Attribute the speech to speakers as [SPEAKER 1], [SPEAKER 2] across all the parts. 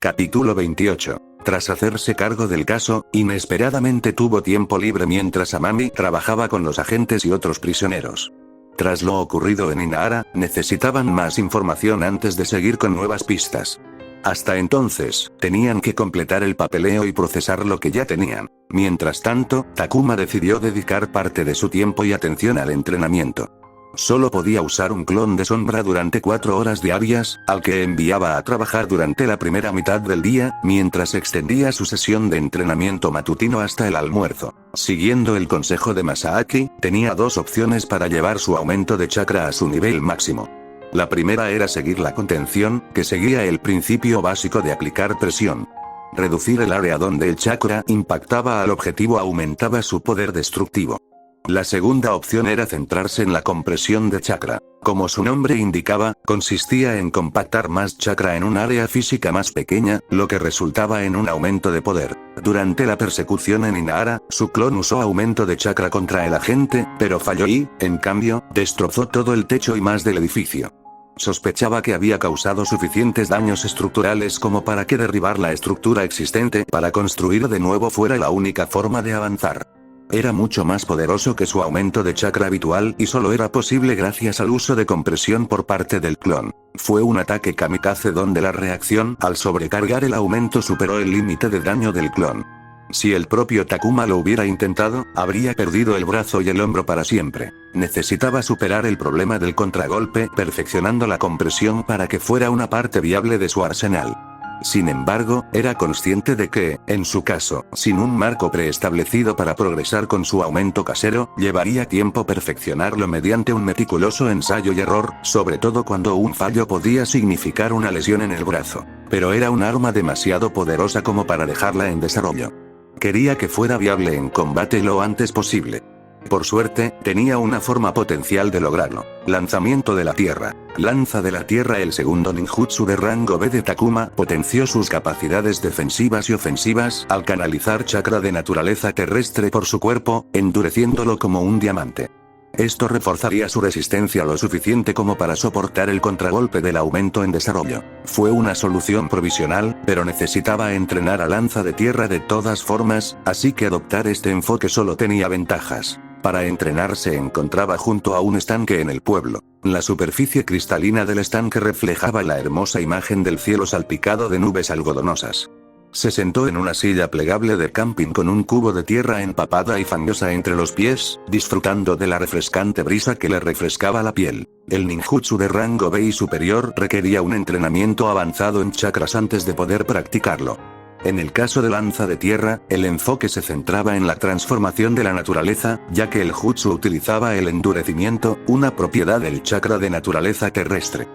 [SPEAKER 1] Capítulo 28. Tras hacerse cargo del caso, inesperadamente tuvo tiempo libre mientras Amami trabajaba con los agentes y otros prisioneros. Tras lo ocurrido en Inahara, necesitaban más información antes de seguir con nuevas pistas. Hasta entonces, tenían que completar el papeleo y procesar lo que ya tenían. Mientras tanto, Takuma decidió dedicar parte de su tiempo y atención al entrenamiento. Solo podía usar un clon de sombra durante 4 horas diarias, al que enviaba a trabajar durante la primera mitad del día, mientras extendía su sesión de entrenamiento matutino hasta el almuerzo. Siguiendo el consejo de Masaaki, tenía 2 opciones para llevar su aumento de chakra a su nivel máximo. La primera era seguir la contención, que seguía el principio básico de aplicar presión. Reducir el área donde el chakra impactaba al objetivo aumentaba su poder destructivo. La segunda opción era centrarse en la compresión de chakra. Como su nombre indicaba, consistía en compactar más chakra en un área física más pequeña, lo que resultaba en un aumento de poder. Durante la persecución en Inahara, su clon usó aumento de chakra contra el agente, pero falló y, en cambio, destrozó todo el techo y más del edificio. Sospechaba que había causado suficientes daños estructurales como para que derribar la estructura existente para construir de nuevo fuera la única forma de avanzar. Era mucho más poderoso que su aumento de chakra habitual y solo era posible gracias al uso de compresión por parte del clon. Fue un ataque kamikaze donde la reacción al sobrecargar el aumento superó el límite de daño del clon. Si el propio Takuma lo hubiera intentado, habría perdido el brazo y el hombro para siempre. Necesitaba superar el problema del contragolpe perfeccionando la compresión para que fuera una parte viable de su arsenal. Sin embargo, era consciente de que, en su caso, sin un marco preestablecido para progresar con su aumento casero, llevaría tiempo perfeccionarlo mediante un meticuloso ensayo y error, sobre todo cuando un fallo podía significar una lesión en el brazo. Pero era un arma demasiado poderosa como para dejarla en desarrollo. Quería que fuera viable en combate lo antes posible. Por suerte, tenía una forma potencial de lograrlo. Lanzamiento de la Tierra. Lanza de la Tierra. El segundo ninjutsu de rango B de Takuma potenció sus capacidades defensivas y ofensivas al canalizar chakra de naturaleza terrestre por su cuerpo, endureciéndolo como un diamante. Esto reforzaría su resistencia lo suficiente como para soportar el contragolpe del aumento en desarrollo. Fue una solución provisional, pero necesitaba entrenar a lanza de tierra de todas formas, así que adoptar este enfoque solo tenía ventajas. Para entrenar se encontraba junto a un estanque en el pueblo. La superficie cristalina del estanque reflejaba la hermosa imagen del cielo salpicado de nubes algodonosas. Se sentó en una silla plegable de camping con un cubo de tierra empapada y fangosa entre los pies, disfrutando de la refrescante brisa que le refrescaba la piel. El ninjutsu de rango B y superior requería un entrenamiento avanzado en chakras antes de poder practicarlo. En el caso de lanza de tierra, el enfoque se centraba en la transformación de la naturaleza, ya que el jutsu utilizaba el endurecimiento, una propiedad del chakra de naturaleza terrestre.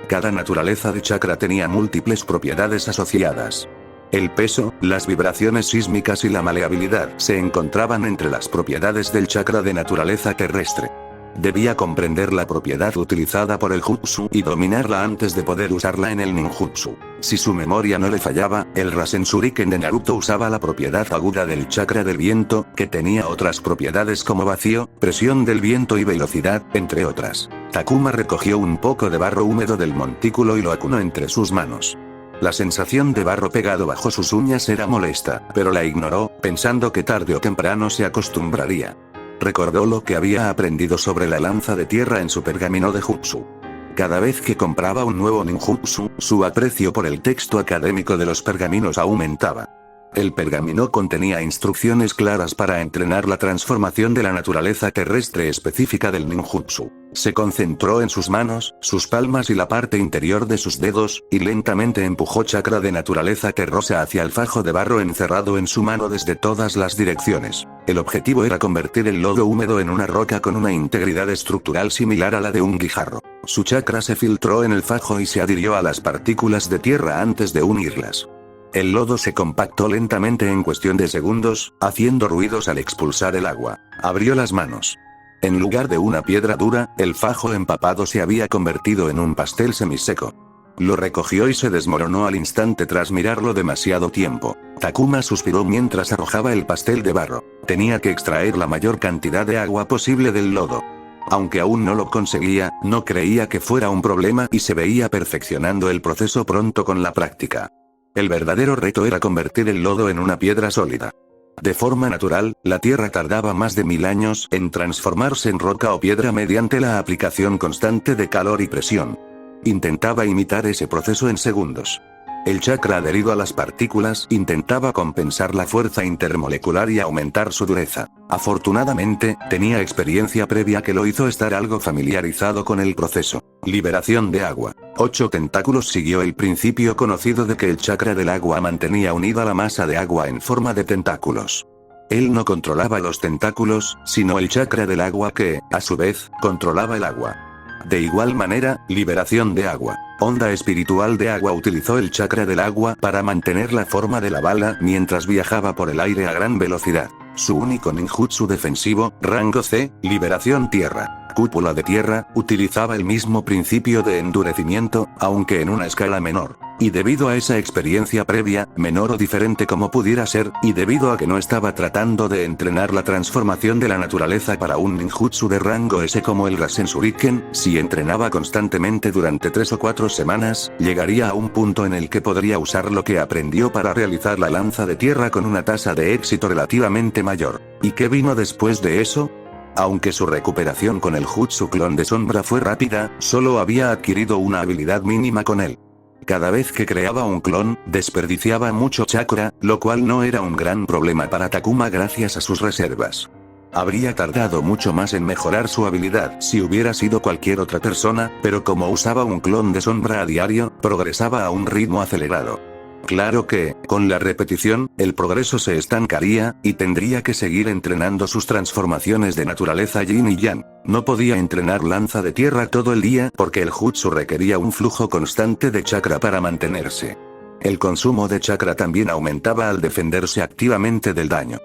[SPEAKER 1] Cada naturaleza de chakra tenía múltiples propiedades asociadas. El peso, las vibraciones sísmicas y la maleabilidad se encontraban entre las propiedades del chakra de naturaleza terrestre. Debía comprender la propiedad utilizada por el jutsu y dominarla antes de poder usarla en el ninjutsu. Si su memoria no le fallaba, el Rasen Shuriken de Naruto usaba la propiedad aguda del chakra del viento, que tenía otras propiedades como vacío, presión del viento y velocidad, entre otras. Takuma recogió un poco de barro húmedo del montículo y lo acunó entre sus manos. La sensación de barro pegado bajo sus uñas era molesta, pero la ignoró, pensando que tarde o temprano se acostumbraría. Recordó lo que había aprendido sobre la lanza de tierra en su pergamino de jutsu. Cada vez que compraba un nuevo ninjutsu, su aprecio por el texto académico de los pergaminos aumentaba. El pergamino contenía instrucciones claras para entrenar la transformación de la naturaleza terrestre específica del ninjutsu. Se concentró en sus manos, sus palmas y la parte interior de sus dedos, y lentamente empujó chakra de naturaleza terrosa hacia el fajo de barro encerrado en su mano desde todas las direcciones. El objetivo era convertir el lodo húmedo en una roca con una integridad estructural similar a la de un guijarro. Su chakra se filtró en el fajo y se adhirió a las partículas de tierra antes de unirlas. El lodo se compactó lentamente en cuestión de segundos, haciendo ruidos al expulsar el agua. Abrió las manos. En lugar de una piedra dura, el fajo empapado se había convertido en un pastel semiseco. Lo recogió y se desmoronó al instante tras mirarlo demasiado tiempo. Takuma suspiró mientras arrojaba el pastel de barro. Tenía que extraer la mayor cantidad de agua posible del lodo. Aunque aún no lo conseguía, no creía que fuera un problema y se veía perfeccionando el proceso pronto con la práctica. El verdadero reto era convertir el lodo en una piedra sólida. De forma natural, la Tierra tardaba más de 1000 años en transformarse en roca o piedra mediante la aplicación constante de calor y presión. Intentaba imitar ese proceso en segundos. El chakra adherido a las partículas intentaba compensar la fuerza intermolecular y aumentar su dureza. Afortunadamente, tenía experiencia previa que lo hizo estar algo familiarizado con el proceso. Liberación de agua. 8 tentáculos siguió el principio conocido de que el chakra del agua mantenía unida la masa de agua en forma de tentáculos. Él no controlaba los tentáculos, sino el chakra del agua que, a su vez, controlaba el agua. De igual manera, liberación de agua. Onda espiritual de agua utilizó el chakra del agua para mantener la forma de la bala mientras viajaba por el aire a gran velocidad. Su único ninjutsu defensivo, rango C, liberación tierra. Cúpula de tierra, utilizaba el mismo principio de endurecimiento, aunque en una escala menor. Y debido a esa experiencia previa, menor o diferente como pudiera ser, y debido a que no estaba tratando de entrenar la transformación de la naturaleza para un ninjutsu de rango S como el Rasen Shuriken, si entrenaba constantemente durante 3 o 4 semanas, llegaría a un punto en el que podría usar lo que aprendió para realizar la lanza de tierra con una tasa de éxito relativamente mayor. ¿Y qué vino después de eso? Aunque su recuperación con el jutsu clon de sombra fue rápida, solo había adquirido una habilidad mínima con él. Cada vez que creaba un clon, desperdiciaba mucho chakra, lo cual no era un gran problema para Takuma gracias a sus reservas. Habría tardado mucho más en mejorar su habilidad si hubiera sido cualquier otra persona, pero como usaba un clon de sombra a diario, progresaba a un ritmo acelerado. Claro que, con la repetición, el progreso se estancaría, y tendría que seguir entrenando sus transformaciones de naturaleza yin y yang. No podía entrenar lanza de tierra todo el día porque el jutsu requería un flujo constante de chakra para mantenerse. El consumo de chakra también aumentaba al defenderse activamente del daño.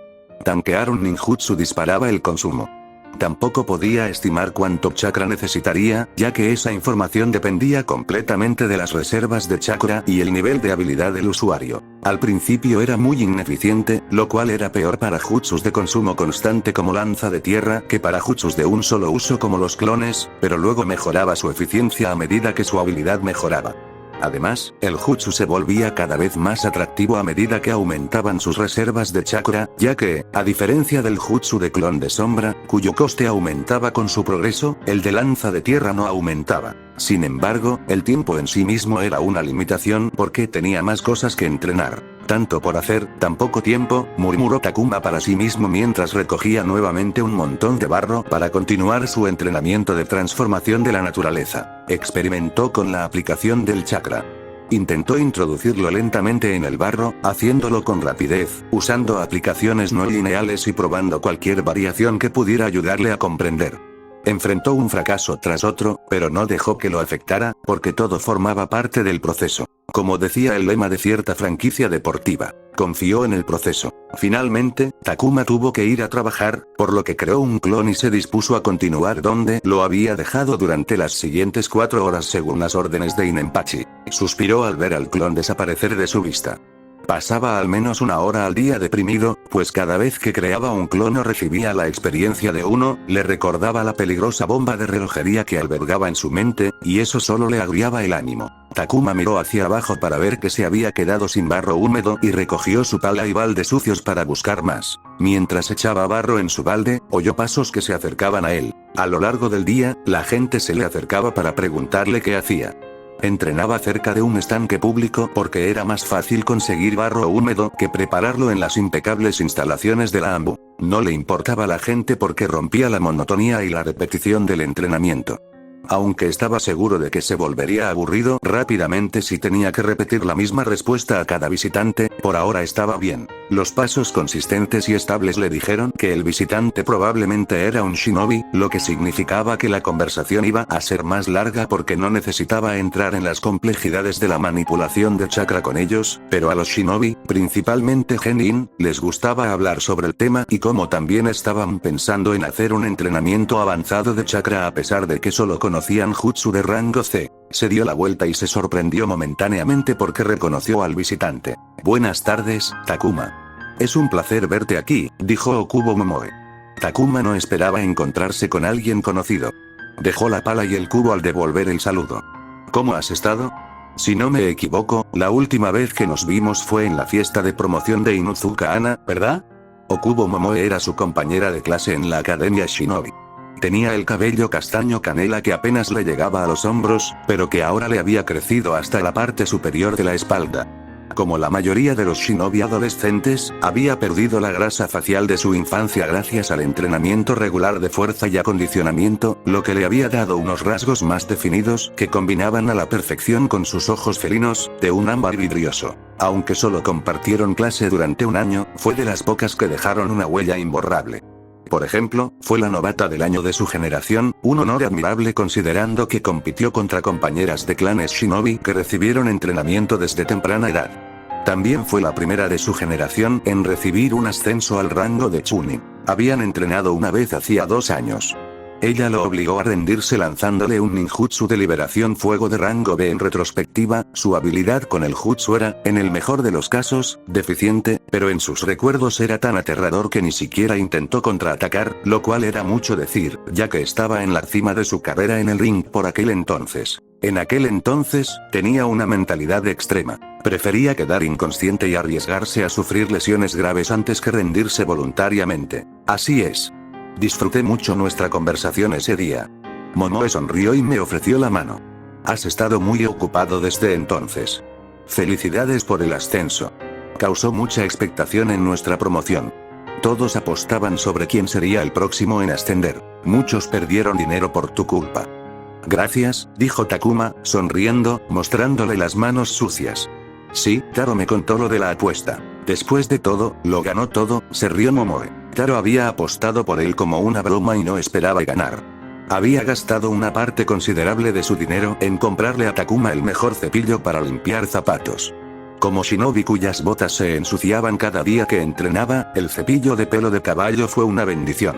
[SPEAKER 1] Tanquear un ninjutsu disparaba el consumo. Tampoco podía estimar cuánto chakra necesitaría, ya que esa información dependía completamente de las reservas de chakra y el nivel de habilidad del usuario. Al principio era muy ineficiente, lo cual era peor para jutsus de consumo constante como lanza de tierra que para jutsus de un solo uso como los clones, pero luego mejoraba su eficiencia a medida que su habilidad mejoraba. Además, el jutsu se volvía cada vez más atractivo a medida que aumentaban sus reservas de chakra, ya que, a diferencia del jutsu de clon de sombra, cuyo coste aumentaba con su progreso, el de lanza de tierra no aumentaba. Sin embargo, el tiempo en sí mismo era una limitación porque tenía más cosas que entrenar. Tanto por hacer, tan poco tiempo, murmuró Takuma para sí mismo mientras recogía nuevamente un montón de barro para continuar su entrenamiento de transformación de la naturaleza. Experimentó con la aplicación del chakra. Intentó introducirlo lentamente en el barro, haciéndolo con rapidez, usando aplicaciones no lineales y probando cualquier variación que pudiera ayudarle a comprender. Enfrentó un fracaso tras otro, pero no dejó que lo afectara, porque todo formaba parte del proceso. Como decía el lema de cierta franquicia deportiva, confió en el proceso. Finalmente, Takuma tuvo que ir a trabajar, por lo que creó un clon y se dispuso a continuar donde lo había dejado durante las siguientes 4 horas según las órdenes de Inenpachi. Suspiró al ver al clon desaparecer de su vista. Pasaba al menos 1 hora al día deprimido, pues cada vez que creaba un clon o recibía la experiencia de uno, le recordaba la peligrosa bomba de relojería que albergaba en su mente, y eso solo le agriaba el ánimo. Takuma miró hacia abajo para ver que se había quedado sin barro húmedo y recogió su pala y balde sucios para buscar más. Mientras echaba barro en su balde, oyó pasos que se acercaban a él. A lo largo del día, la gente se le acercaba para preguntarle qué hacía. Entrenaba cerca de un estanque público porque era más fácil conseguir barro húmedo que prepararlo en las impecables instalaciones de la AMBU. No le importaba la gente porque rompía la monotonía y la repetición del entrenamiento. Aunque estaba seguro de que se volvería aburrido rápidamente si tenía que repetir la misma respuesta a cada visitante, por ahora estaba bien. Los pasos consistentes y estables le dijeron que el visitante probablemente era un shinobi, lo que significaba que la conversación iba a ser más larga porque no necesitaba entrar en las complejidades de la manipulación de chakra con ellos, pero a los shinobi, principalmente Genin, les gustaba hablar sobre el tema y como también estaban pensando en hacer un entrenamiento avanzado de chakra a pesar de que solo conocían jutsu de rango C. Se dio la vuelta y se sorprendió momentáneamente porque reconoció al visitante. Buenas tardes, Takuma. Es un placer verte aquí, dijo Okubo Momoe. Takuma no esperaba encontrarse con alguien conocido. Dejó la pala y el cubo al devolver el saludo. ¿Cómo has estado? Si no me equivoco, la última vez que nos vimos fue en la fiesta de promoción de Inuzuka Ana, ¿verdad? Okubo Momoe era su compañera de clase en la Academia Shinobi. Tenía el cabello castaño canela que apenas le llegaba a los hombros, pero que ahora le había crecido hasta la parte superior de la espalda. Como la mayoría de los shinobi adolescentes, había perdido la grasa facial de su infancia gracias al entrenamiento regular de fuerza y acondicionamiento, lo que le había dado unos rasgos más definidos que combinaban a la perfección con sus ojos felinos, de un ámbar vidrioso. Aunque solo compartieron clase durante un año, fue de las pocas que dejaron una huella imborrable. Por ejemplo, fue la novata del año de su generación, un honor admirable considerando que compitió contra compañeras de clanes shinobi que recibieron entrenamiento desde temprana edad. También fue la primera de su generación en recibir un ascenso al rango de Chunin. Habían entrenado una vez hacía 2 años. Ella lo obligó a rendirse lanzándole un ninjutsu de liberación fuego de rango B. En retrospectiva, su habilidad con el jutsu era, en el mejor de los casos, deficiente, pero en sus recuerdos era tan aterrador que ni siquiera intentó contraatacar, lo cual era mucho decir, ya que estaba en la cima de su carrera en el ring por aquel entonces. En aquel entonces, tenía una mentalidad extrema. Prefería quedar inconsciente y arriesgarse a sufrir lesiones graves antes que rendirse voluntariamente. Así es. Disfruté mucho nuestra conversación ese día. Momoe sonrió y me ofreció la mano. Has estado muy ocupado desde entonces. Felicidades por el ascenso. Causó mucha expectación en nuestra promoción. Todos apostaban sobre quién sería el próximo en ascender. Muchos perdieron dinero por tu culpa. Gracias, dijo Takuma, sonriendo, mostrándole las manos sucias. Sí, Taro me contó lo de la apuesta. Después de todo, lo ganó todo, se rió Momoe. Taro había apostado por él como una broma y no esperaba ganar. Había gastado una parte considerable de su dinero en comprarle a Takuma el mejor cepillo para limpiar zapatos. Como shinobi cuyas botas se ensuciaban cada día que entrenaba, el cepillo de pelo de caballo fue una bendición.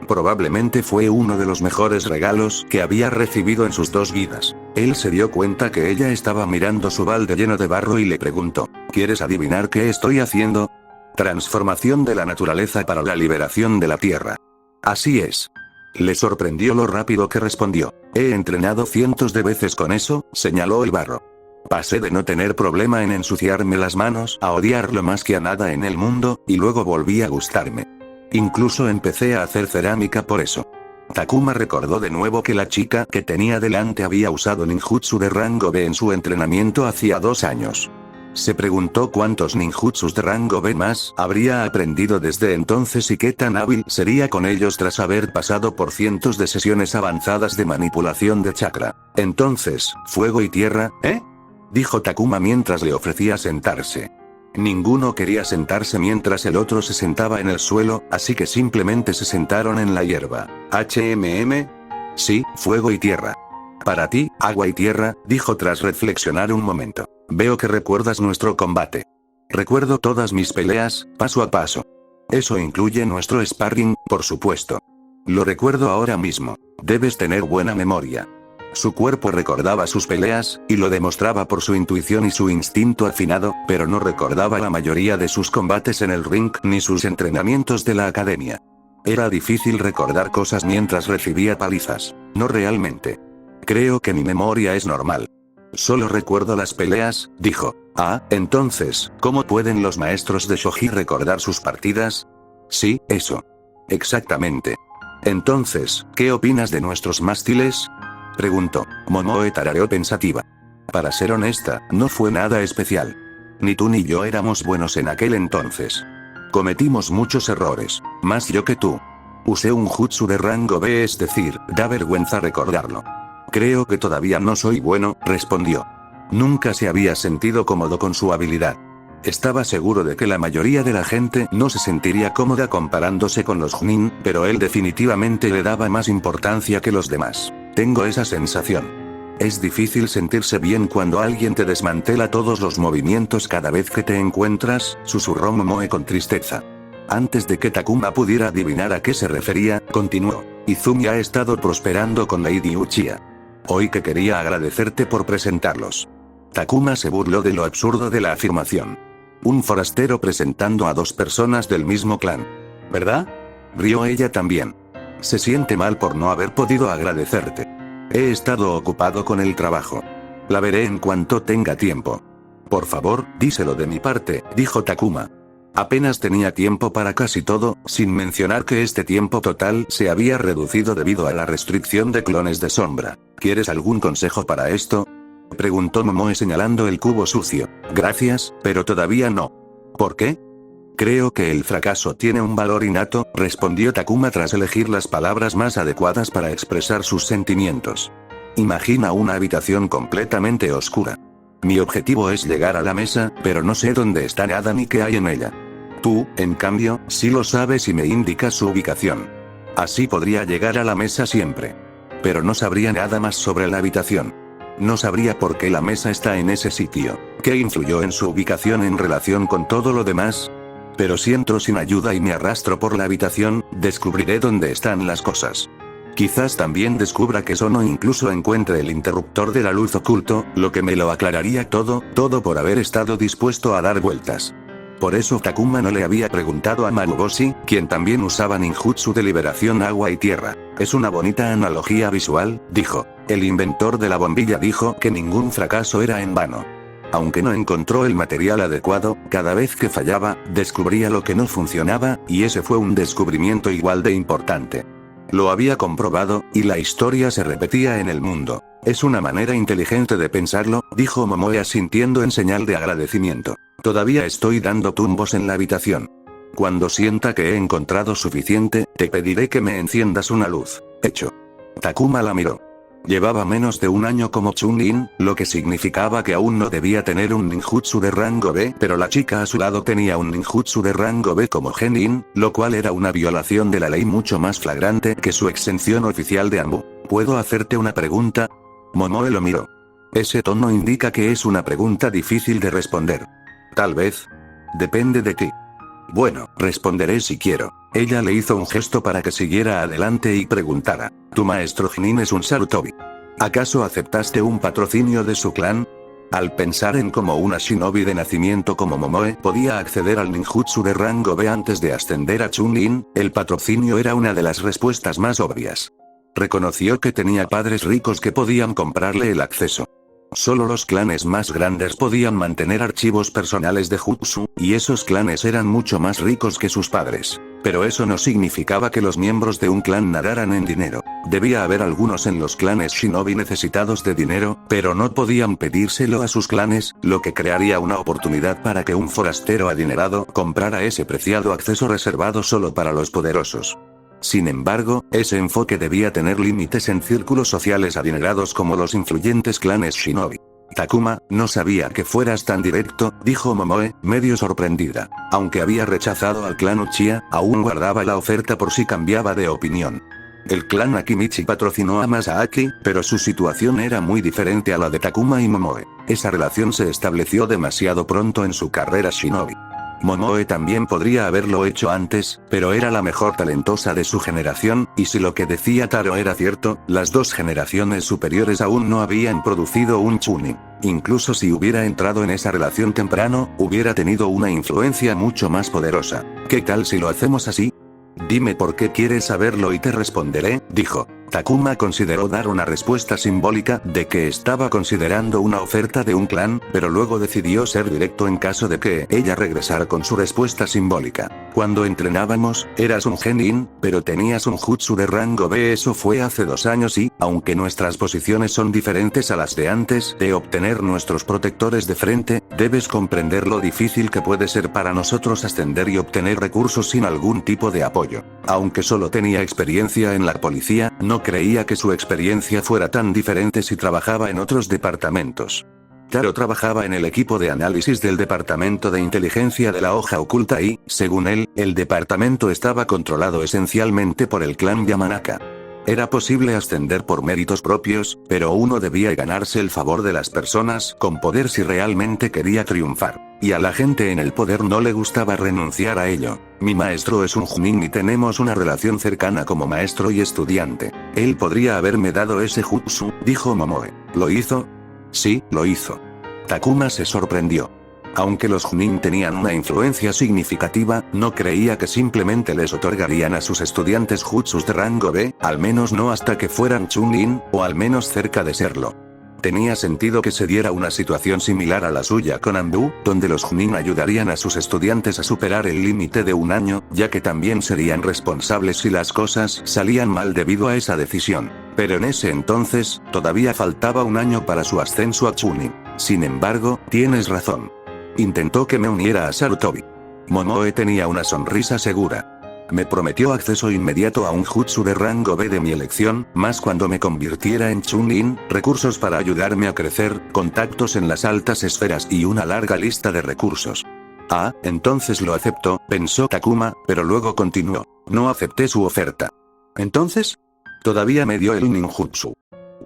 [SPEAKER 1] Probablemente fue uno de los mejores regalos que había recibido en sus 2 vidas. Él se dio cuenta que ella estaba mirando su balde lleno de barro y le preguntó, ¿quieres adivinar qué estoy haciendo? Transformación de la naturaleza para la liberación de la tierra. Así es. Le sorprendió lo rápido que respondió. He entrenado cientos de veces con eso, señaló el barro. Pasé de no tener problema en ensuciarme las manos a odiarlo más que a nada en el mundo, y luego volví a gustarme. Incluso empecé a hacer cerámica por eso. Takuma recordó de nuevo que la chica que tenía delante había usado ninjutsu de rango B en su entrenamiento hacía 2 años. Se preguntó cuántos ninjutsus de rango B más habría aprendido desde entonces y qué tan hábil sería con ellos tras haber pasado por cientos de sesiones avanzadas de manipulación de chakra. Entonces, fuego y tierra, ¿eh? Dijo Takuma mientras le ofrecía sentarse. Ninguno quería sentarse mientras el otro se sentaba en el suelo, así que simplemente se sentaron en la hierba. ¿HMM? Sí, fuego y tierra. Para ti, agua y tierra, dijo tras reflexionar un momento. Veo que recuerdas nuestro combate. Recuerdo todas mis peleas, paso a paso. Eso incluye nuestro sparring, por supuesto. Lo recuerdo ahora mismo. Debes tener buena memoria. Su cuerpo recordaba sus peleas, y lo demostraba por su intuición y su instinto afinado, pero no recordaba la mayoría de sus combates en el ring ni sus entrenamientos de la academia. Era difícil recordar cosas mientras recibía palizas. No realmente. Creo que mi memoria es normal. Solo recuerdo las peleas, dijo. Ah, entonces, ¿cómo pueden los maestros de shogi recordar sus partidas? Sí, eso. Exactamente. Entonces, ¿qué opinas de nuestros mástiles? Preguntó. Momoe tarareó pensativa. Para ser honesta, no fue nada especial. Ni tú ni yo éramos buenos en aquel entonces. Cometimos muchos errores, más yo que tú. Usé un jutsu de rango B, es decir, da vergüenza recordarlo. Creo que todavía no soy bueno, respondió. Nunca se había sentido cómodo con su habilidad. Estaba seguro de que la mayoría de la gente no se sentiría cómoda comparándose con los Chunin, pero él definitivamente le daba más importancia que los demás. Tengo esa sensación. Es difícil sentirse bien cuando alguien te desmantela todos los movimientos cada vez que te encuentras, susurró Momoe con tristeza. Antes de que Takuma pudiera adivinar a qué se refería, continuó. Izumi ha estado prosperando con Lady Uchiha. Hoy que quería agradecerte por presentarlos. Takuma se burló de lo absurdo de la afirmación. Un forastero presentando a 2 personas del mismo clan. ¿Verdad? Rió ella también. Se siente mal por no haber podido agradecerte. He estado ocupado con el trabajo. La veré en cuanto tenga tiempo. Por favor, díselo de mi parte, dijo Takuma. Apenas tenía tiempo para casi todo, sin mencionar que este tiempo total se había reducido debido a la restricción de clones de sombra. ¿Quieres algún consejo para esto?, preguntó Momoe señalando el cubo sucio. Gracias, pero todavía no. ¿Por qué? Creo que el fracaso tiene un valor innato, respondió Takuma tras elegir las palabras más adecuadas para expresar sus sentimientos. Imagina una habitación completamente oscura. Mi objetivo es llegar a la mesa, pero no sé dónde está nada ni qué hay en ella. Tú, en cambio, sí lo sabes y me indicas su ubicación. Así podría llegar a la mesa siempre. Pero no sabría nada más sobre la habitación. No sabría por qué la mesa está en ese sitio. ¿Qué influyó en su ubicación en relación con todo lo demás? Pero si entro sin ayuda y me arrastro por la habitación, descubriré dónde están las cosas. Quizás también descubra que son o incluso encuentre el interruptor de la luz oculto, lo que me lo aclararía todo por haber estado dispuesto a dar vueltas. Por eso Takuma no le había preguntado a Maruboshi, quien también usaba ninjutsu de liberación agua y tierra. Es una bonita analogía visual, dijo. El inventor de la bombilla dijo que ningún fracaso era en vano. Aunque no encontró el material adecuado, cada vez que fallaba, descubría lo que no funcionaba, y ese fue un descubrimiento igual de importante. Lo había comprobado, y la historia se repetía en el mundo. Es una manera inteligente de pensarlo, dijo Momoe asintiendo en señal de agradecimiento. Todavía estoy dando tumbos en la habitación. Cuando sienta que he encontrado suficiente, te pediré que me enciendas una luz. Hecho. Takuma la miró. Llevaba menos de un año como Chunin, lo que significaba que aún no debía tener un ninjutsu de rango B, pero la chica a su lado tenía un ninjutsu de rango B como Genin, lo cual era una violación de la ley mucho más flagrante que su exención oficial de Anbu. ¿Puedo hacerte una pregunta? Momoe lo miró. Ese tono indica que es una pregunta difícil de responder. Tal vez. Depende de ti. Bueno, responderé si quiero. Ella le hizo un gesto para que siguiera adelante y preguntara. ¿Tu maestro Genin es un Sarutobi? ¿Acaso aceptaste un patrocinio de su clan? Al pensar en cómo una shinobi de nacimiento como Momoe podía acceder al ninjutsu de rango B antes de ascender a Chunin, el patrocinio era una de las respuestas más obvias. Reconoció que tenía padres ricos que podían comprarle el acceso. Solo los clanes más grandes podían mantener archivos personales de jutsu, y esos clanes eran mucho más ricos que sus padres. Pero eso no significaba que los miembros de un clan nadaran en dinero. Debía haber algunos en los clanes shinobi necesitados de dinero, pero no podían pedírselo a sus clanes, lo que crearía una oportunidad para que un forastero adinerado comprara ese preciado acceso reservado solo para los poderosos. Sin embargo, ese enfoque debía tener límites en círculos sociales adinerados como los influyentes clanes shinobi. Takuma, no sabía que fueras tan directo, dijo Momoe, medio sorprendida. Aunque había rechazado al clan Uchiha, aún guardaba la oferta por si cambiaba de opinión. El clan Akimichi patrocinó a Masaaki, pero su situación era muy diferente a la de Takuma y Momoe. Esa relación se estableció demasiado pronto en su carrera shinobi. Momoe también podría haberlo hecho antes, pero era la mejor talentosa de su generación, y si lo que decía Taro era cierto, las dos generaciones superiores aún no habían producido un Chunin. Incluso si hubiera entrado en esa relación temprano, hubiera tenido una influencia mucho más poderosa. ¿Qué tal si lo hacemos así? Dime por qué quieres saberlo y te responderé, dijo. Takuma consideró dar una respuesta simbólica de que estaba considerando una oferta de un clan, pero luego decidió ser directo en caso de que ella regresara con su respuesta simbólica. Cuando entrenábamos, eras un genin, pero tenías un jutsu de rango B. Eso fue hace 2 años y, aunque nuestras posiciones son diferentes a las de antes de obtener nuestros protectores de frente, debes comprender lo difícil que puede ser para nosotros ascender y obtener recursos sin algún tipo de apoyo. Aunque solo tenía experiencia en la policía, no creía que su experiencia fuera tan diferente si trabajaba en otros departamentos. Taro trabajaba en el equipo de análisis del departamento de inteligencia de la hoja oculta y, según él, el departamento estaba controlado esencialmente por el clan Yamanaka. Era posible ascender por méritos propios, pero uno debía ganarse el favor de las personas con poder si realmente quería triunfar. Y a la gente en el poder no le gustaba renunciar a ello. Mi maestro es un Chunin y tenemos una relación cercana como maestro y estudiante. Él podría haberme dado ese jutsu, dijo Momoe. ¿Lo hizo? Sí, lo hizo. Takuma se sorprendió. Aunque los Chunin tenían una influencia significativa, no creía que simplemente les otorgarían a sus estudiantes jutsus de rango B, al menos no hasta que fueran Chunin, o al menos cerca de serlo. Tenía sentido que se diera una situación similar a la suya con Ambu, donde los Chunin ayudarían a sus estudiantes a superar el límite de un año, ya que también serían responsables si las cosas salían mal debido a esa decisión. Pero en ese entonces, todavía faltaba un año para su ascenso a Chunin. Sin embargo, tienes razón. Intentó que me uniera a Sarutobi. Momoe tenía una sonrisa segura. Me prometió acceso inmediato a un jutsu de rango B de mi elección, más cuando me convirtiera en Chunin, recursos para ayudarme a crecer, contactos en las altas esferas y una larga lista de recursos. Ah, entonces lo acepto, pensó Takuma, pero luego continuó. No acepté su oferta. ¿Entonces? Todavía me dio el ninjutsu.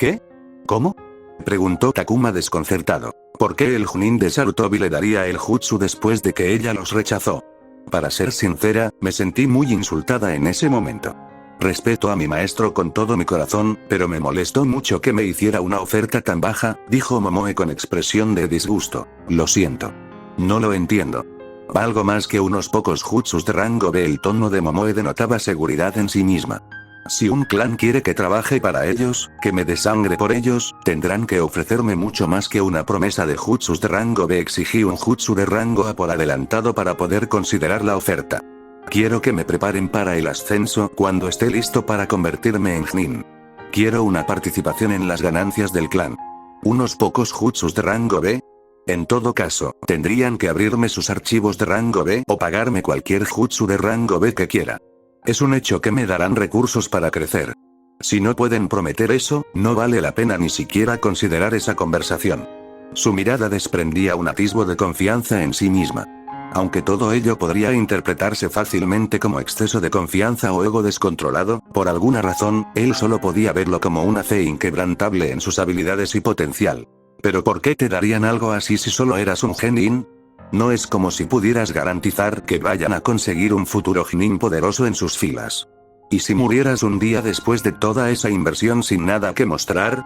[SPEAKER 1] ¿Qué? ¿Cómo? Preguntó Takuma desconcertado. ¿Por qué el Chunin de Sarutobi le daría el jutsu después de que ella los rechazó? Para ser sincera, me sentí muy insultada en ese momento. Respeto a mi maestro con todo mi corazón, pero me molestó mucho que me hiciera una oferta tan baja, dijo Momoe con expresión de disgusto. Lo siento. No lo entiendo. Valgo más que unos pocos jutsus de rango B. El tono de Momoe denotaba seguridad en sí misma. Si un clan quiere que trabaje para ellos, que me desangre por ellos, tendrán que ofrecerme mucho más que una promesa de jutsus de rango B. Exigí un jutsu de rango A por adelantado para poder considerar la oferta. Quiero que me preparen para el ascenso cuando esté listo para convertirme en Chunin. Quiero una participación en las ganancias del clan. ¿Unos pocos jutsus de rango B? En todo caso, tendrían que abrirme sus archivos de rango B o pagarme cualquier jutsu de rango B que quiera. Es un hecho que me darán recursos para crecer. Si no pueden prometer eso, no vale la pena ni siquiera considerar esa conversación. Su mirada desprendía un atisbo de confianza en sí misma. Aunque todo ello podría interpretarse fácilmente como exceso de confianza o ego descontrolado, por alguna razón, él solo podía verlo como una fe inquebrantable en sus habilidades y potencial. ¿Pero por qué te darían algo así si solo eras un genin? No es como si pudieras garantizar que vayan a conseguir un futuro genin poderoso en sus filas. ¿Y si murieras un día después de toda esa inversión sin nada que mostrar?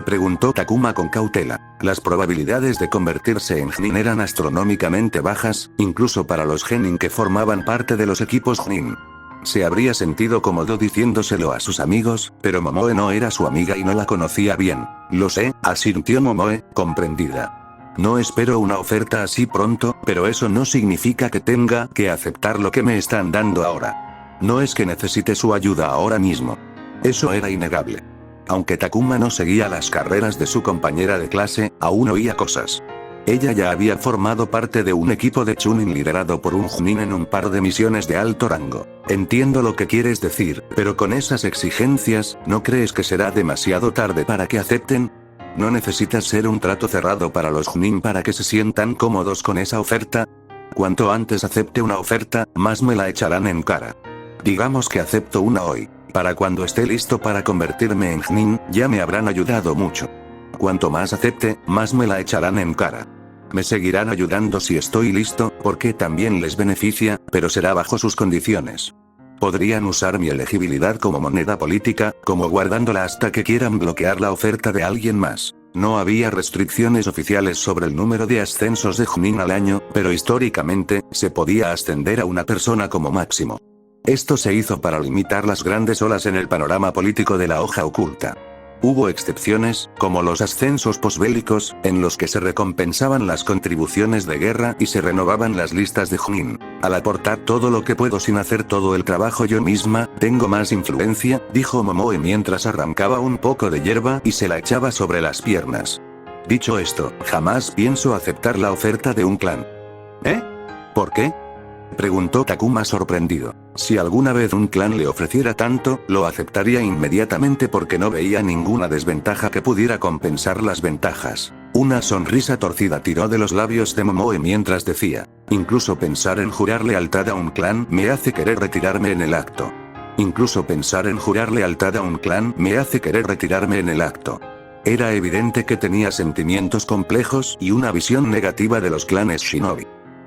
[SPEAKER 1] Preguntó Takuma con cautela. Las probabilidades de convertirse en genin eran astronómicamente bajas, incluso para los genin que formaban parte de los equipos genin. Se habría sentido cómodo diciéndoselo a sus amigos, pero Momoe no era su amiga y no la conocía bien. Lo sé, asintió Momoe, comprendida. No espero una oferta así pronto, pero eso no significa que tenga que aceptar lo que me están dando ahora. No es que necesite su ayuda ahora mismo. Eso era innegable. Aunque Takuma no seguía las carreras de su compañera de clase, aún oía cosas. Ella ya había formado parte de un equipo de Chunin liderado por un Chunin en un par de misiones de alto rango. Entiendo lo que quieres decir, pero con esas exigencias, ¿no crees que será demasiado tarde para que acepten? ¿No necesitas ser un trato cerrado para los Chunin para que se sientan cómodos con esa oferta? Cuanto antes acepte una oferta, más me la echarán en cara. Digamos que acepto una hoy. Para cuando esté listo para convertirme en Chunin, ya me habrán ayudado mucho. Cuanto más acepte, más me la echarán en cara. Me seguirán ayudando si estoy listo, porque también les beneficia, pero será bajo sus condiciones. Podrían usar mi elegibilidad como moneda política, como guardándola hasta que quieran bloquear la oferta de alguien más. No había restricciones oficiales sobre el número de ascensos de Chunin al año, pero históricamente, se podía ascender a una persona como máximo. Esto se hizo para limitar las grandes olas en el panorama político de la hoja oculta. Hubo excepciones, como los ascensos posbélicos, en los que se recompensaban las contribuciones de guerra y se renovaban las listas de Chunin. Al aportar todo lo que puedo sin hacer todo el trabajo yo misma, tengo más influencia, dijo Momoe mientras arrancaba un poco de hierba y se la echaba sobre las piernas. Dicho esto, jamás pienso aceptar la oferta de un clan. ¿Eh? ¿Por qué? Preguntó Takuma sorprendido. Si alguna vez un clan le ofreciera tanto, lo aceptaría inmediatamente porque no veía ninguna desventaja que pudiera compensar las ventajas. Una sonrisa torcida tiró de los labios de Momoe mientras decía, incluso pensar en jurar lealtad a un clan me hace querer retirarme en el acto. Incluso pensar en jurar lealtad a un clan me hace querer retirarme en el acto. Era evidente que tenía sentimientos complejos y una visión negativa de los clanes shinobi.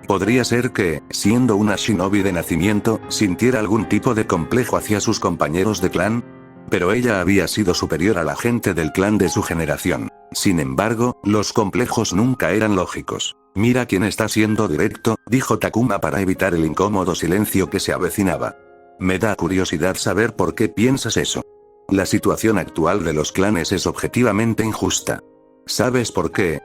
[SPEAKER 1] Podría ser que, siendo una shinobi de nacimiento, sintiera algún tipo de complejo hacia sus compañeros de clan. Pero ella había sido superior a la gente del clan de su generación. Sin embargo, los complejos nunca eran lógicos. Mira quién está siendo directo, dijo Takuma para evitar el incómodo silencio que se avecinaba. Me da curiosidad saber por qué piensas eso. La situación actual de los clanes es objetivamente injusta. ¿Sabes por qué?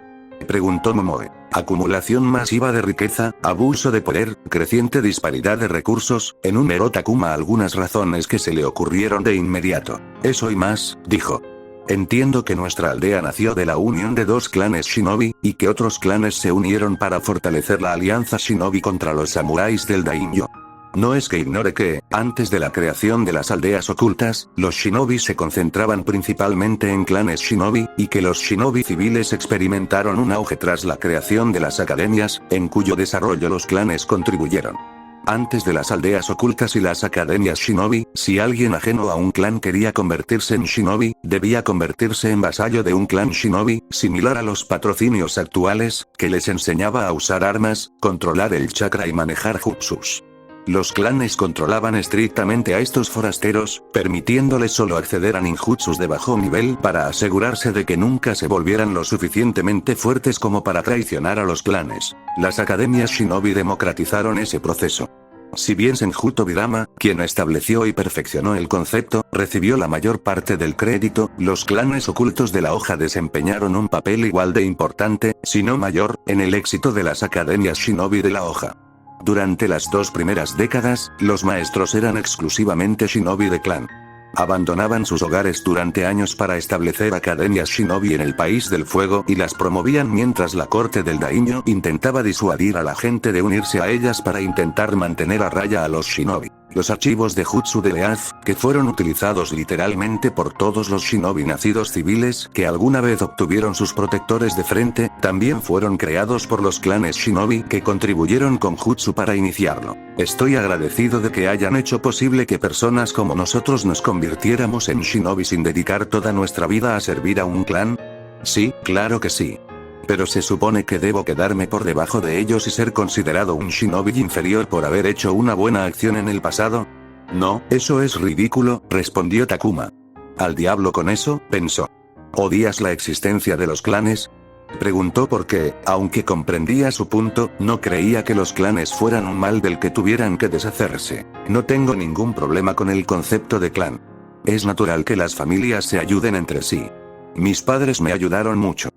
[SPEAKER 1] Preguntó Momoe. Acumulación masiva de riqueza, abuso de poder, creciente disparidad de recursos, enumeró Takuma algunas razones que se le ocurrieron de inmediato. Eso y más, dijo. Entiendo que nuestra aldea nació de la unión de dos clanes shinobi, y que otros clanes se unieron para fortalecer la alianza shinobi contra los samuráis del daimyo. No es que ignore que, antes de la creación de las aldeas ocultas, los shinobi se concentraban principalmente en clanes shinobi, y que los shinobi civiles experimentaron un auge tras la creación de las academias, en cuyo desarrollo los clanes contribuyeron. Antes de las aldeas ocultas y las academias shinobi, si alguien ajeno a un clan quería convertirse en shinobi, debía convertirse en vasallo de un clan shinobi, similar a los patrocinios actuales, que les enseñaba a usar armas, controlar el chakra y manejar jutsus. Los clanes controlaban estrictamente a estos forasteros, permitiéndoles solo acceder a ninjutsus de bajo nivel para asegurarse de que nunca se volvieran lo suficientemente fuertes como para traicionar a los clanes. Las academias shinobi democratizaron ese proceso. Si bien Senju Tobirama, quien estableció y perfeccionó el concepto, recibió la mayor parte del crédito, los clanes ocultos de la hoja desempeñaron un papel igual de importante, si no mayor, en el éxito de las academias shinobi de la hoja. Durante las 2 primeras décadas, los maestros eran exclusivamente shinobi de clan. Abandonaban sus hogares durante años para establecer academias shinobi en el país del fuego y las promovían mientras la corte del daimyo intentaba disuadir a la gente de unirse a ellas para intentar mantener a raya a los shinobi. Los archivos de Jutsu de Leaf, que fueron utilizados literalmente por todos los shinobi nacidos civiles que alguna vez obtuvieron sus protectores de frente, también fueron creados por los clanes shinobi que contribuyeron con Jutsu para iniciarlo. Estoy agradecido de que hayan hecho posible que personas como nosotros nos convirtiéramos en shinobi sin dedicar toda nuestra vida a servir a un clan. Sí, claro que sí. Pero se supone que debo quedarme por debajo de ellos y ser considerado un shinobi inferior por haber hecho una buena acción en el pasado. No, eso es ridículo, respondió Takuma. Al diablo con eso, pensó. ¿Odias la existencia de los clanes? Preguntó porque, aunque comprendía su punto, no creía que los clanes fueran un mal del que tuvieran que deshacerse. No tengo ningún problema con el concepto de clan. Es natural que las familias se ayuden entre sí. Mis padres me ayudaron mucho.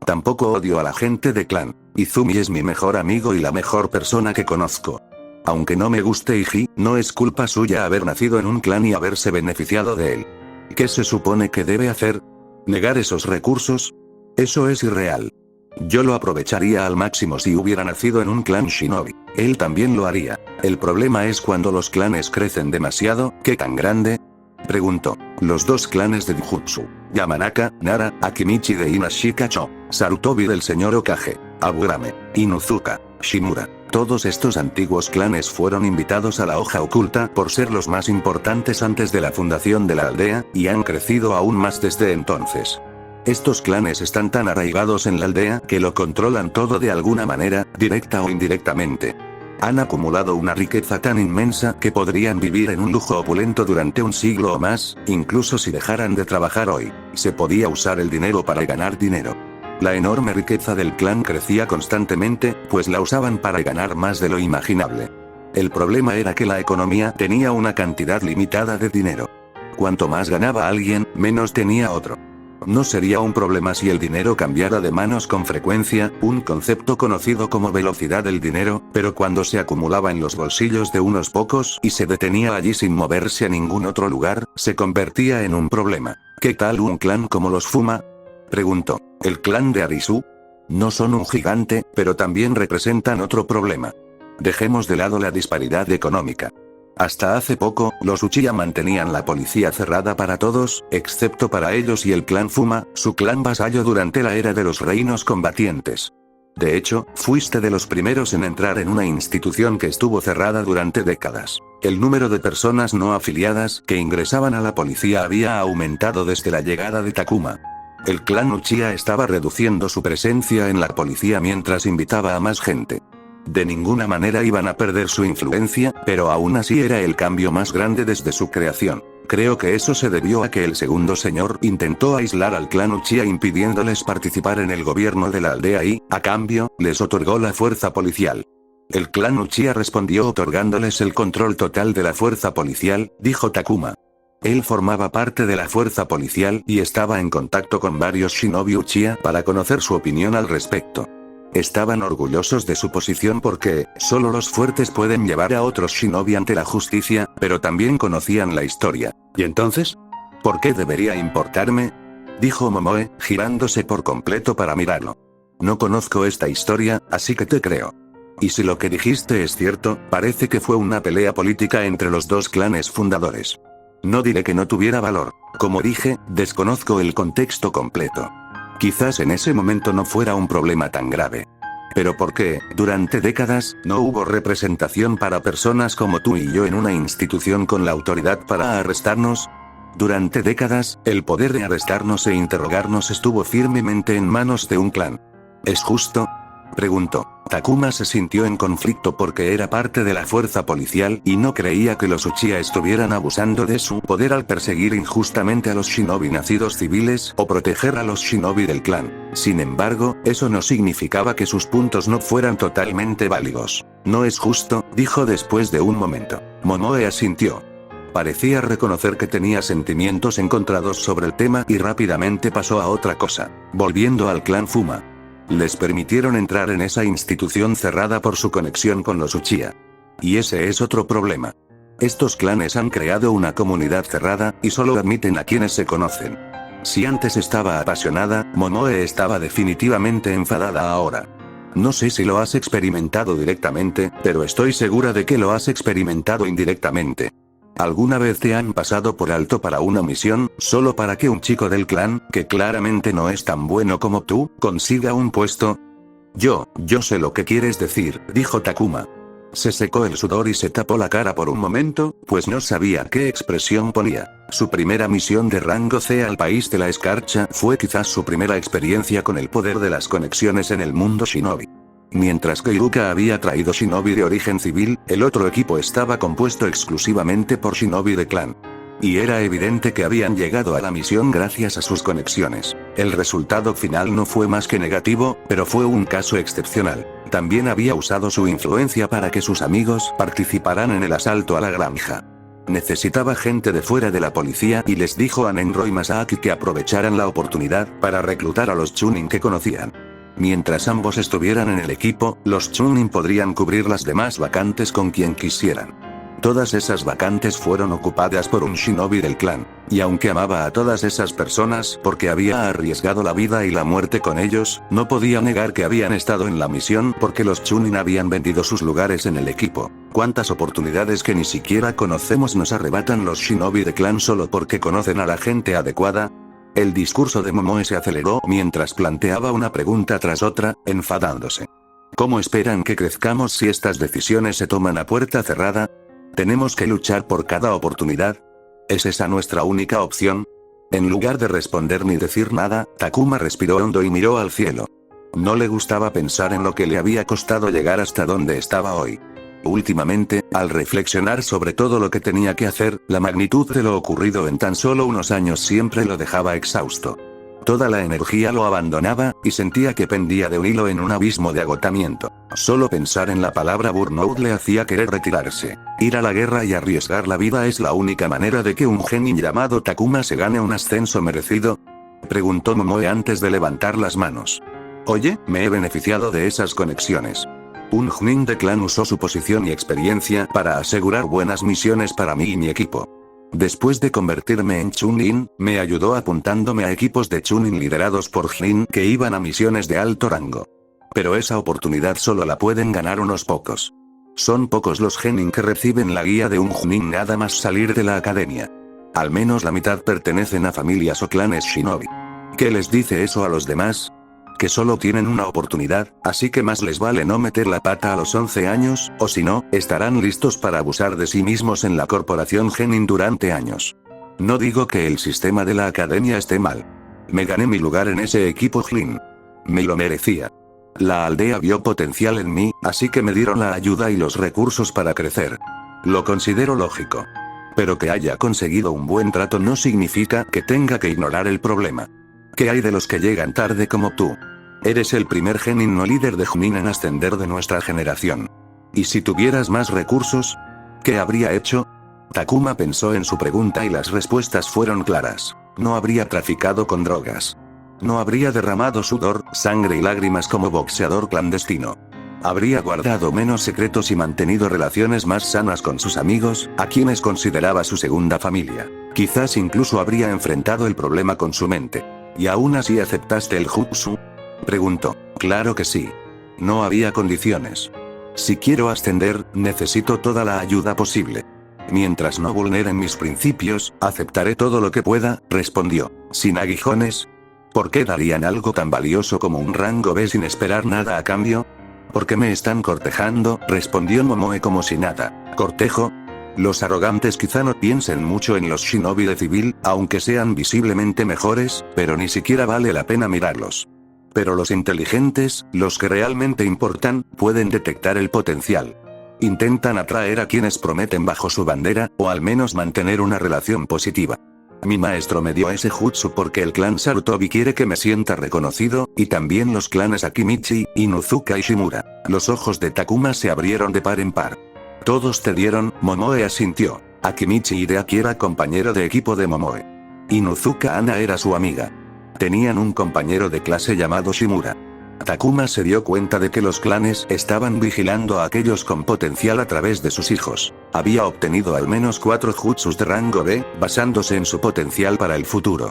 [SPEAKER 1] Tampoco odio a la gente de clan. Izumi es mi mejor amigo y la mejor persona que conozco. Aunque no me guste Iji, no es culpa suya haber nacido en un clan y haberse beneficiado de él. ¿Qué se supone que debe hacer? ¿Negar esos recursos? Eso es irreal. Yo lo aprovecharía al máximo si hubiera nacido en un clan shinobi. Él también lo haría. El problema es cuando los clanes crecen demasiado. ¿Qué tan grande? Preguntó. Los 2 clanes de Jutsu, Yamanaka, Nara, Akimichi de Inashikacho, Sarutobi del señor Okage, Aburame, Inuzuka, Shimura. Todos estos antiguos clanes fueron invitados a la hoja oculta por ser los más importantes antes de la fundación de la aldea, y han crecido aún más desde entonces. Estos clanes están tan arraigados en la aldea que lo controlan todo de alguna manera, directa o indirectamente. Han acumulado una riqueza tan inmensa que podrían vivir en un lujo opulento durante un siglo o más, incluso si dejaran de trabajar hoy. Se podía usar el dinero para ganar dinero. La enorme riqueza del clan crecía constantemente, pues la usaban para ganar más de lo imaginable. El problema era que la economía tenía una cantidad limitada de dinero. Cuanto más ganaba alguien, menos tenía otro. No sería un problema si el dinero cambiara de manos con frecuencia, un concepto conocido como velocidad del dinero, pero cuando se acumulaba en los bolsillos de unos pocos y se detenía allí sin moverse a ningún otro lugar, se convertía en un problema. ¿Qué tal un clan como los Fuma? Preguntó. ¿El clan de Arisu? No son un gigante, pero también representan otro problema. Dejemos de lado la disparidad económica. Hasta hace poco, los Uchiha mantenían la policía cerrada para todos, excepto para ellos y el clan Fuma, su clan vasallo durante la era de los reinos combatientes. De hecho, fuiste de los primeros en entrar en una institución que estuvo cerrada durante décadas. El número de personas no afiliadas que ingresaban a la policía había aumentado desde la llegada de Takuma. El clan Uchiha estaba reduciendo su presencia en la policía mientras invitaba a más gente. De ninguna manera iban a perder su influencia, pero aún así era el cambio más grande desde su creación. Creo que eso se debió a que el segundo señor intentó aislar al clan Uchiha impidiéndoles participar en el gobierno de la aldea y, a cambio, les otorgó la fuerza policial. El clan Uchiha respondió otorgándoles el control total de la fuerza policial, dijo Takuma. Él formaba parte de la fuerza policial y estaba en contacto con varios shinobi Uchiha para conocer su opinión al respecto. Estaban orgullosos de su posición porque, solo los fuertes pueden llevar a otros shinobi ante la justicia, pero también conocían la historia. ¿Y entonces? ¿Por qué debería importarme? Dijo Momoe, girándose por completo para mirarlo. No conozco esta historia, así que te creo. Y si lo que dijiste es cierto, parece que fue una pelea política entre los dos clanes fundadores. No diré que no tuviera valor. Como dije, desconozco el contexto completo. Quizás en ese momento no fuera un problema tan grave. Pero ¿por qué, durante décadas, no hubo representación para personas como tú y yo en una institución con la autoridad para arrestarnos? Durante décadas, el poder de arrestarnos e interrogarnos estuvo firmemente en manos de un clan. ¿Es justo?, preguntó. Takuma se sintió en conflicto porque era parte de la fuerza policial y no creía que los Uchiha estuvieran abusando de su poder al perseguir injustamente a los shinobi nacidos civiles o proteger a los shinobi del clan. Sin embargo, eso no significaba que sus puntos no fueran totalmente válidos. No es justo, dijo después de un momento. Momoe asintió. Parecía reconocer que tenía sentimientos encontrados sobre el tema y rápidamente pasó a otra cosa. Volviendo al clan Fuma. Les permitieron entrar en esa institución cerrada por su conexión con los Uchiha. Y ese es otro problema. Estos clanes han creado una comunidad cerrada, y solo admiten a quienes se conocen. Si antes estaba apasionada, Momoe estaba definitivamente enfadada ahora. No sé si lo has experimentado directamente, pero estoy segura de que lo has experimentado indirectamente. ¿Alguna vez te han pasado por alto para una misión, solo para que un chico del clan, que claramente no es tan bueno como tú, consiga un puesto? Yo sé lo que quieres decir, dijo Takuma. Se secó el sudor y se tapó la cara por un momento, pues no sabía qué expresión ponía. Su primera misión de rango C al país de la escarcha fue quizás su primera experiencia con el poder de las conexiones en el mundo shinobi. Mientras que Iruka había traído shinobi de origen civil, el otro equipo estaba compuesto exclusivamente por shinobi de clan. Y era evidente que habían llegado a la misión gracias a sus conexiones. El resultado final no fue más que negativo, pero fue un caso excepcional. También había usado su influencia para que sus amigos participaran en el asalto a la granja. Necesitaba gente de fuera de la policía y les dijo a Nenro y Masaaki que aprovecharan la oportunidad para reclutar a los Chunin que conocían. Mientras ambos estuvieran en el equipo, los Chunin podrían cubrir las demás vacantes con quien quisieran. Todas esas vacantes fueron ocupadas por un shinobi del clan, y aunque amaba a todas esas personas porque había arriesgado la vida y la muerte con ellos, no podía negar que habían estado en la misión porque los Chunin habían vendido sus lugares en el equipo. ¿Cuántas oportunidades que ni siquiera conocemos nos arrebatan los shinobi de clan solo porque conocen a la gente adecuada? El discurso de Momoe se aceleró mientras planteaba una pregunta tras otra, enfadándose. ¿Cómo esperan que crezcamos si estas decisiones se toman a puerta cerrada? ¿Tenemos que luchar por cada oportunidad? ¿Es esa nuestra única opción? En lugar de responder ni decir nada, Takuma respiró hondo y miró al cielo. No le gustaba pensar en lo que le había costado llegar hasta donde estaba hoy. Últimamente, al reflexionar sobre todo lo que tenía que hacer, la magnitud de lo ocurrido en tan solo unos años siempre lo dejaba exhausto. Toda la energía lo abandonaba, y sentía que pendía de un hilo en un abismo de agotamiento. Solo pensar en la palabra burnout le hacía querer retirarse. Ir a la guerra y arriesgar la vida es la única manera de que un genin llamado Takuma se gane un ascenso merecido. Preguntó Momoe antes de levantar las manos. Oye, me he beneficiado de esas conexiones. Un Chunin de clan usó su posición y experiencia para asegurar buenas misiones para mí y mi equipo. Después de convertirme en Chunin, me ayudó apuntándome a equipos de Chunin liderados por Chunin que iban a misiones de alto rango. Pero esa oportunidad solo la pueden ganar unos pocos. Son pocos los genin que reciben la guía de un Chunin nada más salir de la academia. Al menos la mitad pertenecen a familias o clanes shinobi. ¿Qué les dice eso a los demás? Que solo tienen una oportunidad, así que más les vale no meter la pata a los 11 años, o si no, estarán listos para abusar de sí mismos en la corporación genin durante años. No digo que el sistema de la academia esté mal. Me gané mi lugar en ese equipo Chunin. Me lo merecía. La aldea vio potencial en mí, así que me dieron la ayuda y los recursos para crecer. Lo considero lógico. Pero que haya conseguido un buen trato no significa que tenga que ignorar el problema. ¿Qué hay de los que llegan tarde como tú? Eres el primer genin no líder de Chunin en ascender de nuestra generación. ¿Y si tuvieras más recursos? ¿Qué habría hecho? Takuma pensó en su pregunta y las respuestas fueron claras. No habría traficado con drogas. No habría derramado sudor, sangre y lágrimas como boxeador clandestino. Habría guardado menos secretos y mantenido relaciones más sanas con sus amigos, a quienes consideraba su segunda familia. Quizás incluso habría enfrentado el problema con su mente. ¿Y aún así aceptaste el jutsu?, preguntó. Claro que sí. No había condiciones. Si quiero ascender, necesito toda la ayuda posible. Mientras no vulneren mis principios, aceptaré todo lo que pueda, respondió. ¿Sin aguijones? ¿Por qué darían algo tan valioso como un rango B sin esperar nada a cambio? Porque me están cortejando, respondió Momoe como si nada. ¿Cortejo? Los arrogantes quizá no piensen mucho en los shinobi de civil, aunque sean visiblemente mejores, pero ni siquiera vale la pena mirarlos. Pero los inteligentes, los que realmente importan, pueden detectar el potencial. Intentan atraer a quienes prometen bajo su bandera, o al menos mantener una relación positiva. Mi maestro me dio ese jutsu porque el clan Sarutobi quiere que me sienta reconocido, y también los clanes Akimichi, Inuzuka y Shimura. Los ojos de Takuma se abrieron de par en par. ¿Todos te dieron? Momoe asintió. Akimichi Hideaki era compañero de equipo de Momoe. Inuzuka Ana era su amiga. Tenían un compañero de clase llamado Shimura. Takuma se dio cuenta de que los clanes estaban vigilando a aquellos con potencial a través de sus hijos. Había obtenido al menos 4 jutsus de rango B, basándose en su potencial para el futuro.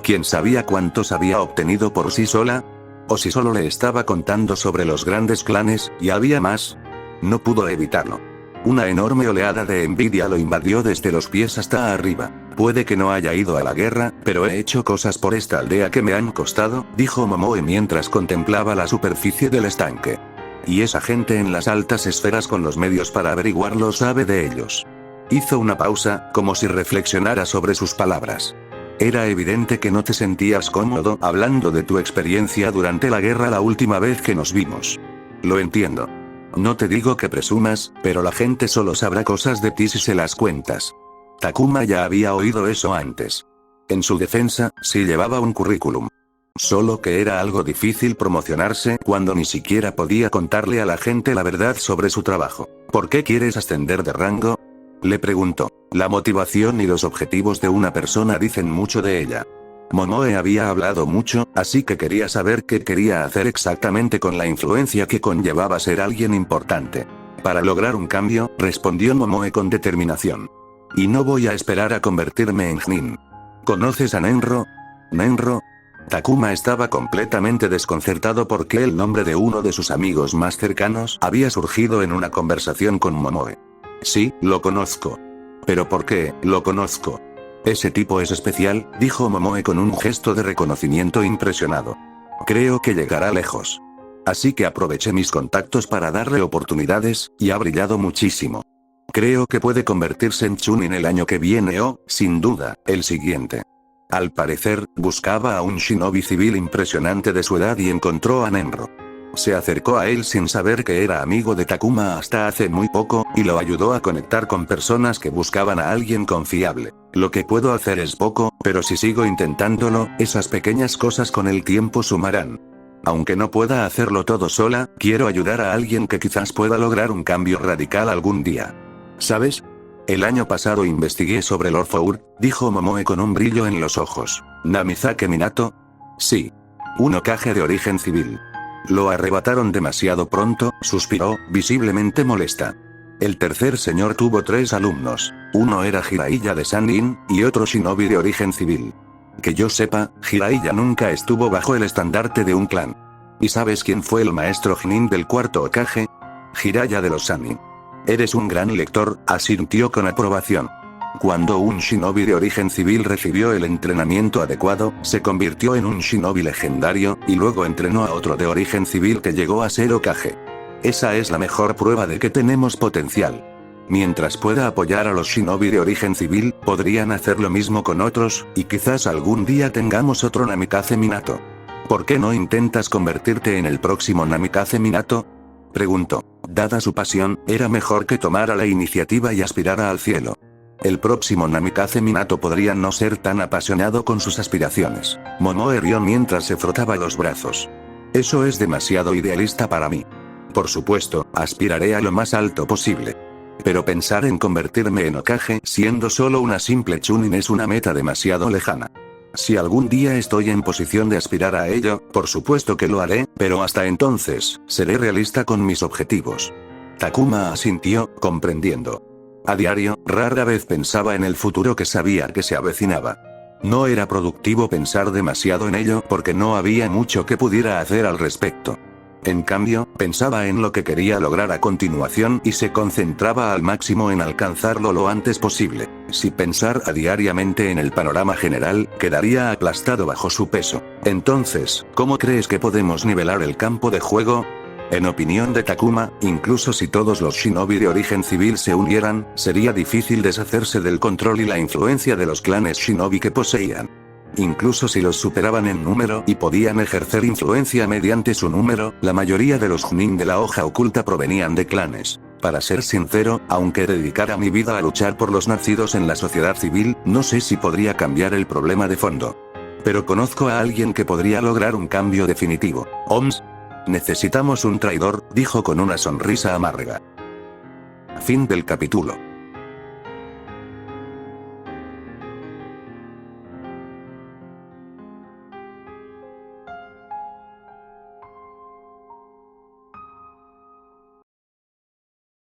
[SPEAKER 1] ¿Quién sabía cuántos había obtenido por sí sola? ¿O si solo le estaba contando sobre los grandes clanes, y había más? No pudo evitarlo. Una enorme oleada de envidia lo invadió desde los pies hasta arriba. Puede que no haya ido a la guerra, pero he hecho cosas por esta aldea que me han costado, dijo Momoe mientras contemplaba la superficie del estanque. Y esa gente en las altas esferas con los medios para averiguarlo sabe de ellos. Hizo una pausa, como si reflexionara sobre sus palabras. Era evidente que no te sentías cómodo hablando de tu experiencia durante la guerra la última vez que nos vimos. Lo entiendo. No te digo que presumas, pero la gente solo sabrá cosas de ti si se las cuentas. Takuma ya había oído eso antes. En su defensa, sí llevaba un currículum. Solo que era algo difícil promocionarse cuando ni siquiera podía contarle a la gente la verdad sobre su trabajo. ¿Por qué quieres ascender de rango?, le preguntó. La motivación y los objetivos de una persona dicen mucho de ella. Momoe había hablado mucho, así que quería saber qué quería hacer exactamente con la influencia que conllevaba ser alguien importante. Para lograr un cambio, respondió Momoe con determinación. Y no voy a esperar a convertirme en Nin. ¿Conoces a Nenro? ¿Nenro? Takuma estaba completamente desconcertado porque el nombre de uno de sus amigos más cercanos había surgido en una conversación con Momoe. Sí, lo conozco. ¿Pero por qué lo conozco? Ese tipo es especial, dijo Momoe con un gesto de reconocimiento impresionado. Creo que llegará lejos. Así que aproveché mis contactos para darle oportunidades, y ha brillado muchísimo. Creo que puede convertirse en Chunin el año que viene o, sin duda, el siguiente. Al parecer, buscaba a un shinobi civil impresionante de su edad y encontró a Nenro. Se acercó a él sin saber que era amigo de Takuma hasta hace muy poco, y lo ayudó a conectar con personas que buscaban a alguien confiable. Lo que puedo hacer es poco, pero si sigo intentándolo, esas pequeñas cosas con el tiempo sumarán. Aunque no pueda hacerlo todo sola, quiero ayudar a alguien que quizás pueda lograr un cambio radical algún día. ¿Sabes? El año pasado investigué sobre Lord Four, dijo Momoe con un brillo en los ojos. ¿Namizake Minato? Sí. Un Hokage de origen civil. Lo arrebataron demasiado pronto, suspiró, visiblemente molesta. El tercer señor tuvo 3 alumnos. Uno era Jiraiya de Sannin, y otro shinobi de origen civil. Que yo sepa, Jiraiya nunca estuvo bajo el estandarte de un clan. ¿Y sabes quién fue el maestro Chunin del cuarto Hokage? Jiraiya de los Sannin. Eres un gran lector, asintió con aprobación. Cuando un shinobi de origen civil recibió el entrenamiento adecuado, se convirtió en un shinobi legendario, y luego entrenó a otro de origen civil que llegó a ser Hokage. Esa es la mejor prueba de que tenemos potencial. Mientras pueda apoyar a los shinobi de origen civil, podrían hacer lo mismo con otros, y quizás algún día tengamos otro Namikaze Minato. ¿Por qué no intentas convertirte en el próximo Namikaze Minato?, preguntó. Dada su pasión, era mejor que tomara la iniciativa y aspirara al cielo. El próximo Namikaze Minato podría no ser tan apasionado con sus aspiraciones. Momoe rió mientras se frotaba los brazos. Eso es demasiado idealista para mí. Por supuesto, aspiraré a lo más alto posible. Pero pensar en convertirme en Hokage siendo solo una simple chunin es una meta demasiado lejana. Si algún día estoy en posición de aspirar a ello, por supuesto que lo haré, pero hasta entonces, seré realista con mis objetivos. Takuma asintió, comprendiendo. A diario, rara vez pensaba en el futuro que sabía que se avecinaba. No era productivo pensar demasiado en ello porque no había mucho que pudiera hacer al respecto. En cambio, pensaba en lo que quería lograr a continuación y se concentraba al máximo en alcanzarlo lo antes posible. Si pensara diariamente en el panorama general, quedaría aplastado bajo su peso. Entonces, ¿cómo crees que podemos nivelar el campo de juego? En opinión de Takuma, incluso si todos los shinobi de origen civil se unieran, sería difícil deshacerse del control y la influencia de los clanes shinobi que poseían. Incluso si los superaban en número y podían ejercer influencia mediante su número, la mayoría de los Chunin de la hoja oculta provenían de clanes. Para ser sincero, aunque dedicara mi vida a luchar por los nacidos en la sociedad civil, no sé si podría cambiar el problema de fondo. Pero conozco a alguien que podría lograr un cambio definitivo. ¿OMS? Necesitamos un traidor, dijo con una sonrisa amarga. Fin del capítulo.